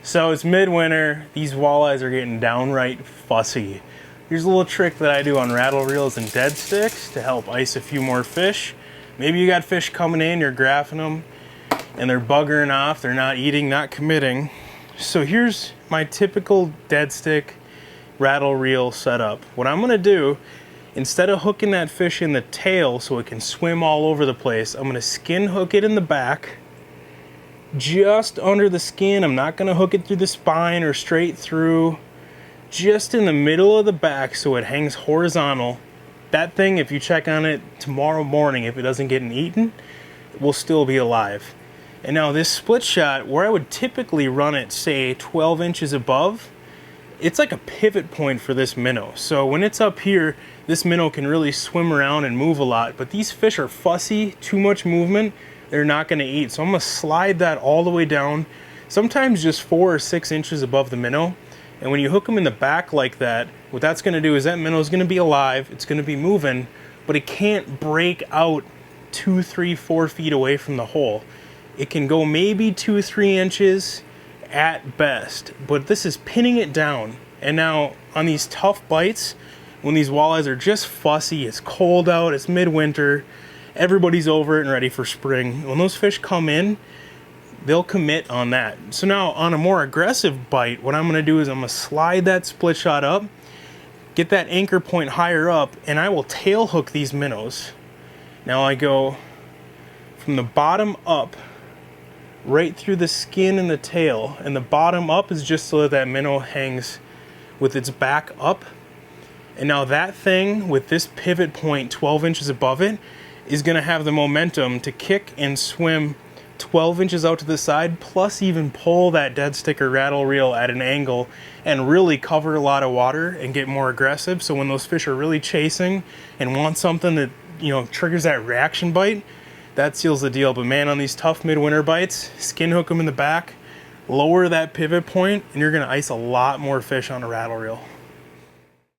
So it's midwinter, these walleyes are getting downright fussy. Here's a little trick that I do on rattle reels and dead sticks to help ice a few more fish. Maybe you got fish coming in, you're graphing them, and they're buggering off, they're not eating, not committing. So here's my typical dead stick rattle reel setup. What I'm gonna do, instead of hooking that fish in the tail so it can swim all over the place, I'm gonna skin hook it in the back, just under the skin. I'm not gonna hook it through the spine or straight through, just in the middle of the back so it hangs horizontal. That thing, if you check on it tomorrow morning, if it doesn't get eaten, it will still be alive. And now this split shot, where I would typically run it, say 12 inches above, it's like a pivot point for this minnow. So when it's up here, this minnow can really swim around and move a lot, but these fish are fussy, too much movement, they're not gonna eat. So I'm gonna slide that all the way down, sometimes just 4 or 6 inches above the minnow. And when you hook them in the back like that, what that's gonna do is that minnow is gonna be alive, it's gonna be moving, but it can't break out 2, 3, 4 feet away from the hole. It can go maybe 2, 3 inches at best, but this is pinning it down. And now on these tough bites, when these walleyes are just fussy, it's cold out, it's midwinter, everybody's over it and ready for spring. When those fish come in, they'll commit on that. So now on a more aggressive bite, what I'm gonna do is I'm gonna slide that split shot up, get that anchor point higher up, and I will tail hook these minnows. Now I go from the bottom up, right through the skin and the tail, and the bottom up is just so that that minnow hangs with its back up. And now that thing with this pivot point 12 inches above it is gonna have the momentum to kick and swim 12 inches out to the side, plus even pull that dead stick or rattle reel at an angle and really cover a lot of water and get more aggressive. So when those fish are really chasing and want something that, you know, triggers that reaction bite, that seals the deal. But man, on these tough midwinter bites, skin hook them in the back, lower that pivot point, and you're gonna ice a lot more fish on a rattle reel.